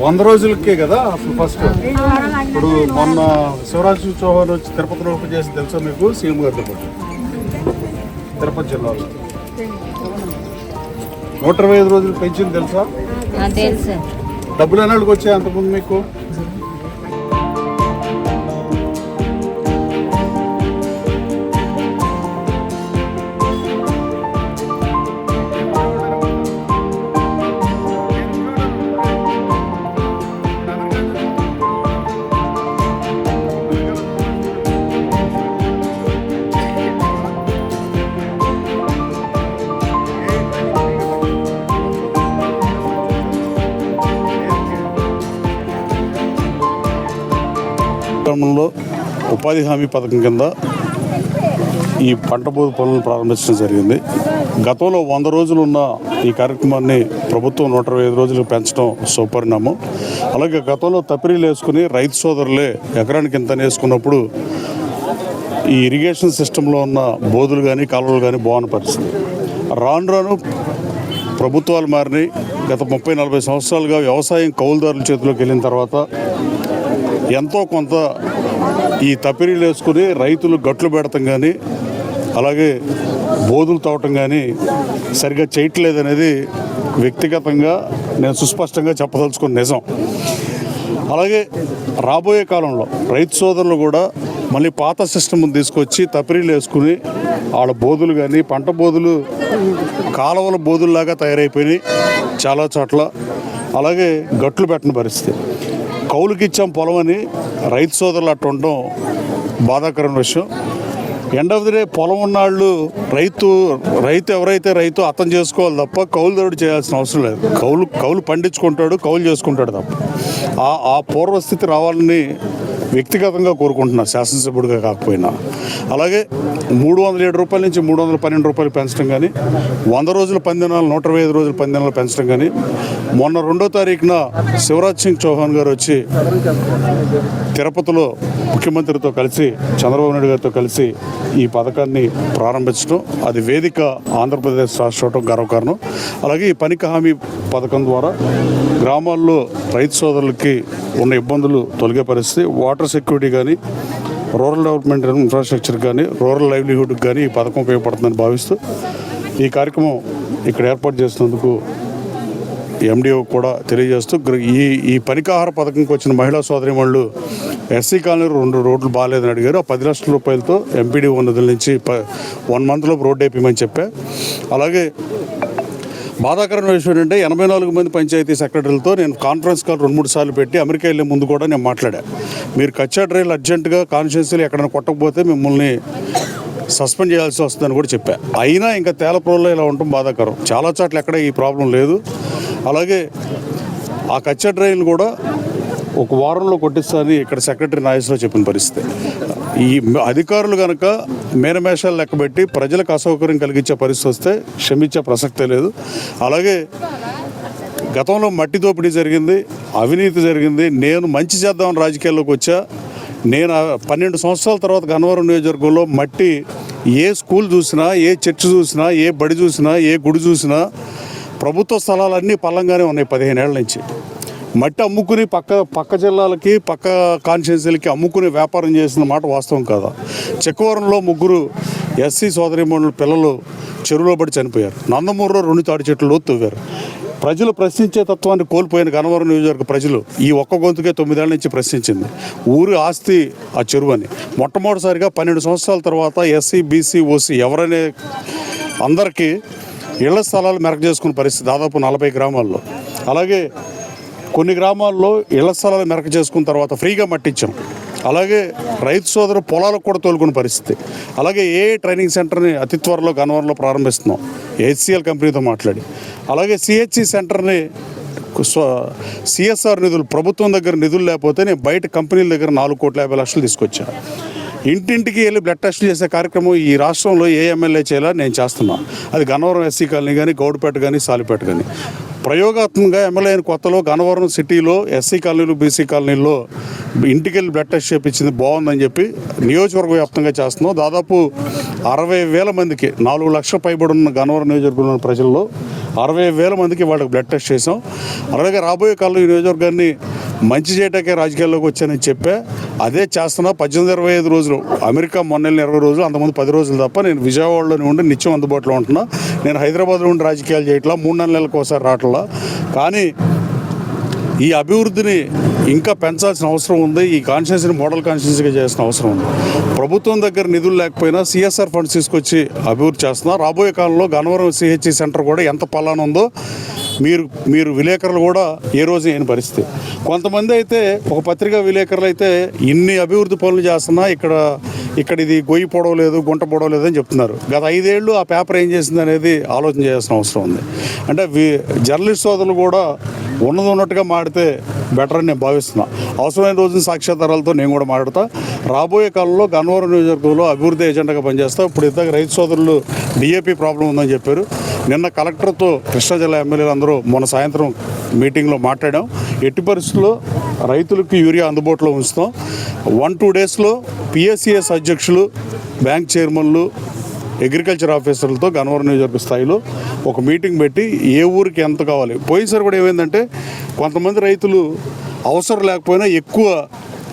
100 రోజులకే కదా అసలు ఫస్ట్. ఇప్పుడు మొన్న శివరాజ్ చౌహాన్ వచ్చి తిరుపతిలో ఓపెన్ చేసి తెలుసా మీకు? సీఎం గారితో పాటు తిరుపతి జిల్లాలో 125 రోజులు పెంచింది తెలుసా? డబ్బులు ఎన్నాళ్ళకి వచ్చాయి అంతకుముందు మీకు? గ్రామంలో ఉపాధి హామీ పథకం కింద ఈ పంట బోధు పనులను ప్రారంభించడం జరిగింది. గతంలో 100 రోజులు ఉన్న ఈ కార్యక్రమాన్ని ప్రభుత్వం 125 రోజులకు పెంచడం సుపరిణామం. అలాగే గతంలో తప్పిరీలు వేసుకుని రైతు సోదరులే ఎకరానికి ఇంత వేసుకున్నప్పుడు ఈ ఇరిగేషన్ సిస్టంలో ఉన్న బోధులు కానీ కాలువలు కానీ బాగున్న పరిస్థితి. రాను రాను ప్రభుత్వాలు మారినాయి. గత 30-40 సంవత్సరాలుగా వ్యవసాయం కౌలుదారుల చేతిలోకి వెళ్ళిన తర్వాత ఎంతో కొంత ఈ తప్పిరీలు వేసుకుని రైతులు గట్లు పెడతాం కానీ అలాగే బోధులు తవ్వటం కానీ సరిగ్గా చేయట్లేదనేది వ్యక్తిగతంగా నేను సుస్పష్టంగా చెప్పదలుచుకున్న నిజం. అలాగే రాబోయే కాలంలో రైతు సోదరులు కూడా మళ్ళీ పాత సిస్టమ్ తీసుకొచ్చి తప్పిరీలు వేసుకుని వాళ్ళ బోధులు కానీ పంట బోధులు కాలువల బోధుల్లాగా తయారైపోయినాయి చాలా చోట్ల. అలాగే గట్లు పెట్టిన పరిస్థితి. కౌలుకి ఇచ్చాం పొలం అని రైతు సోదరులు అట్టు ఉండడం బాధాకరమైన విషయం. ఎండ్ ఆఫ్ ది డే పొలం ఉన్నాళ్ళు రైతు ఎవరైతే రైతు అర్థం చేసుకోవాలి తప్ప కౌలుదారుడు చేయాల్సిన అవసరం లేదు. కౌలు పండించుకుంటాడు, కౌలు చేసుకుంటాడు తప్ప. ఆ పూర్వస్థితి రావాలని వ్యక్తిగతంగా కోరుకుంటున్నా, శాసనసభ్యుడిగా కాకపోయినా. అలాగే 307 రూపాయల నుంచి 312 రూపాయలు పెంచడం కానీ, 100 రోజుల పందినాలు 125 రోజుల పందినాలు పెంచడం కానీ, మొన్న 2వ తారీఖున శివరాజ్ సింగ్ చౌహాన్ గారు వచ్చి తిరుపతిలో ముఖ్యమంత్రితో కలిసి చంద్రబాబు నాయుడు గారితో కలిసి ఈ పథకాన్ని ప్రారంభించడం, అది వేదిక ఆంధ్రప్రదేశ్ రాష్ట్రం గర్వకారణం. అలాగే ఈ పనికి హామీ పథకం ద్వారా గ్రామాల్లో రైతు సోదరులకి ఉన్న ఇబ్బందులు తొలగే పరిస్థితి, వాటర్ సెక్యూరిటీ కానీ, రూరల్ డెవలప్మెంట్ ఇన్ఫ్రాస్ట్రక్చర్ కానీ, రూరల్ లైవ్లీహుడ్కి కానీ ఈ పథకం ఉపయోగపడుతుందని భావిస్తూ ఈ కార్యక్రమం ఇక్కడ ఏర్పాటు చేసినందుకు ఎండిఓ కూడా తెలియజేస్తూ ఈ పనికాహార పథకంకి వచ్చిన మహిళా సోదరిమణులు ఎస్సీ కాలనీలో 2 రోడ్లు బాగాలేదని అడిగారు. ఆ 10 లక్షల రూపాయలతో ఎంపీడీఓ నిధుల నుంచి 1 మంత్లోపు రోడ్డు వేయమని చెప్పా. అలాగే బాధాకరమైన విషయం ఏంటంటే 84 మంది పంచాయతీ సెక్రటరీలతో నేను కాన్ఫరెన్స్ కాల్ 2-3 సార్లు పెట్టి అమెరికా వెళ్ళే ముందు కూడా నేను మాట్లాడా. మీరు కచ్చా డ్రైల్ అర్జెంటుగా కాన్స్టిట్యున్సీలు ఎక్కడైనా కొట్టకపోతే మిమ్మల్ని సస్పెండ్ చేయాల్సి వస్తుందని కూడా చెప్పా. అయినా ఇంకా తేలప్రోల్లో ఇలా ఉండటం బాధాకరం. చాలా చోట్ల ఎక్కడ ఈ ప్రాబ్లం లేదు. అలాగే ఆ కచ్చా డ్రైల్ కూడా 1 వారంలో కొట్టిస్తానని ఇక్కడ సెక్రటరీ నాయస్లో చెప్పిన పరిస్థితి. ఈ అధికారులు కనుక మేనమేషాలు లెక్కబెట్టి ప్రజలకు అసౌకర్యం కలిగించే పరిస్థితి వస్తే క్షమించే ప్రసక్తే లేదు. అలాగే గతంలో మట్టి దోపిడీ జరిగింది, అవినీతి జరిగింది. నేను మంచి చేద్దామని రాజకీయాల్లోకి వచ్చా. నేను 12 సంవత్సరాల తర్వాత గన్నవరం నియోజకవర్గంలో మట్టి ఏ స్కూల్ చూసినా, ఏ చర్చ్ చూసినా, ఏ బడి చూసినా, ఏ గుడి చూసినా ప్రభుత్వ స్థలాలన్నీ పల్లంగానే ఉన్నాయి. 15 ఏళ్ల నుంచి మట్టి అమ్ముకుని పక్క జిల్లాలకి పక్క కాన్స్టిట్యున్సీలకి అమ్ముకుని వ్యాపారం చేసిన మాట వాస్తవం కాదా? చెక్కవరంలో 3 ఎస్సీ సోదరీమణుల పిల్లలు చెరువులో పడి చనిపోయారు. నందమూరులో 2 తాడి చెట్లు లోతు తవ్వారు. ప్రజలు ప్రశ్నించే తత్వాన్ని కోల్పోయిన గన్నవరం నియోజకవర్గ ప్రజలు ఈ ఒక్క గొంతుకే 9 ఏళ్ల నుంచి ప్రశ్నించింది. ఊరి ఆస్తి ఆ చెరువు అని. మొట్టమొదటిసారిగా 12 సంవత్సరాల తర్వాత ఎస్సీ, బీసీ, ఓసీ ఎవరనే అందరికీ ఇళ్ల స్థలాలు మెరక చేసుకున్న పరిస్థితి దాదాపు 40 గ్రామాల్లో. అలాగే కొన్ని గ్రామాల్లో ఇళ్ల స్థలాలు మెరక చేసుకున్న తర్వాత ఫ్రీగా మట్టించాం. అలాగే రైతు సోదరు పొలాలకు కూడా తోలుకున్న పరిస్థితి. అలాగే ట్రైనింగ్ సెంటర్ని అతి త్వరలో గన్నవరంలో ప్రారంభిస్తున్నాం హెచ్సిఎల్ కంపెనీతో మాట్లాడి. అలాగే సిహెచ్సి సెంటర్ని సిఎస్ఆర్ నిధులు ప్రభుత్వం దగ్గర నిధులు లేకపోతే నేను బయట కంపెనీల దగ్గర 4,50,00,000 తీసుకొచ్చాను. ఇంటింటికి వెళ్ళి బ్లడ్ టెస్ట్ చేసే కార్యక్రమం ఈ రాష్ట్రంలో ఏ ఎమ్మెల్యే చేయాలో నేను చేస్తున్నాను. అది గన్నవరం ఎస్సీ కాలనీ కానీ, గౌడ్పేట కానీ, సాలిపేట కానీ. ప్రయోగాత్మకంగా ఎమ్మెల్యే అయిన కొత్తలో గన్నవరం సిటీలో ఎస్సీ కాలనీలు బీసీ కాలనీల్లో ఇంటికెళ్ళి బ్లడ్ టెస్ట్ చేయించింది బాగుందని చెప్పి నియోజకవర్గ వ్యాప్తంగా చేస్తున్నాం. దాదాపు 60,000 మందికి 4 లక్షల పైబడి ఉన్న గన్నవరం నియోజకవర్గంలో ప్రజల్లో 60,000 మందికి వాళ్ళకి బ్లడ్ టెస్ట్ చేసాం. అలాగే రాబోయే కాలంలో ఈ నియోజకవర్గాన్ని మంచి చేయటాకే రాజకీయాల్లోకి వచ్చానని చెప్పా. అదే చేస్తున్నా. 18-25 రోజులు అమెరికా మొన్న 20 రోజులు, అంతకుముందు 10 రోజులు తప్ప నేను విజయవాడలోనే ఉండి నిత్యం అందుబాటులో ఉంటున్నా. నేను హైదరాబాద్లో ఉండి రాజకీయాలు చేయట్లా, 3-4 నెలలకు ఒకసారి రావట్లా. కానీ ఈ అభివృద్ధిని ఇంకా పెంచాల్సిన అవసరం ఉంది. ఈ కాన్స్టిట్యూన్సీని మోడల్ కాన్స్టిట్యూన్సీగా చేయాల్సిన అవసరం ఉంది. ప్రభుత్వం దగ్గర నిధులు లేకపోయినా సిఎస్ఆర్ ఫండ్స్ తీసుకొచ్చి అభివృద్ధి చేస్తున్నా. రాబోయే కాలంలో గన్నవరం సిహెచ్సి సెంటర్ కూడా ఎంత పలానా ఉందో మీరు విలేకరులు కూడా ఏ రోజు ఏని పరిస్థితి. కొంతమంది అయితే ఒక పత్రికా విలేకరులు అయితే ఇన్ని అభివృద్ధి పనులు చేస్తున్నా ఇక్కడ ఇది గొయ్యి పొడవలేదు, గుంట పొడవలేదు అని చెప్తున్నారు. గత 5 ఏళ్ళు ఆ పేపర్ ఏం చేసింది అనేది ఆలోచన చేయాల్సిన అవసరం ఉంది. అంటే జర్నలిస్ట్ సోదరులు కూడా ఉన్నట్టుగా మాడితే బెటర్ అని నేను భావిస్తున్నా. అవసరమైన రోజున సాక్ష్యాధారాలతో నేను కూడా మాట్లాడతా. రాబోయే కాలంలో గన్నవరం నియోజకవర్గంలో అభివృద్ధి ఏజెండాగా పనిచేస్తా. ఇప్పుడు ఇద్దరు రైతు సోదరులు డిఏపి ప్రాబ్లం ఉందని చెప్పారు. నిన్న కలెక్టర్తో కృష్ణా జిల్లా ఎమ్మెల్యేలు అందరూ మొన్న సాయంత్రం మీటింగ్లో మాట్లాడాం. ఎట్టి పరిస్థితుల్లో రైతులకు యూరియా అందుబాటులో ఉంచుతాం. 1-2 డేస్లో పిఎస్సిఎస్ అధ్యక్షులు, బ్యాంక్ చైర్మన్లు, అగ్రికల్చర్ ఆఫీసర్లతో గన్నవరం నియోజకవర్గ స్థాయిలో ఒక మీటింగ్ పెట్టి ఏ ఊరికి ఎంత కావాలి. పోయినసారి కూడా ఏమైందంటే కొంతమంది రైతులు అవసరం లేకపోయినా ఎక్కువ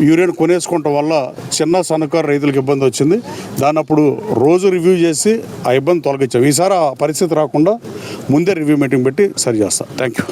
యూరియాను కొనేసుకోవటం వల్ల చిన్న సన్నకారు రైతులకు ఇబ్బంది వచ్చింది. దాన్ని అప్పుడు రోజు రివ్యూ చేసి ఆ ఇబ్బంది తొలగించాం. ఈసారి ఆ పరిస్థితి రాకుండా ముందే రివ్యూ మీటింగ్ పెట్టి సరి చేస్తాం. Thank you.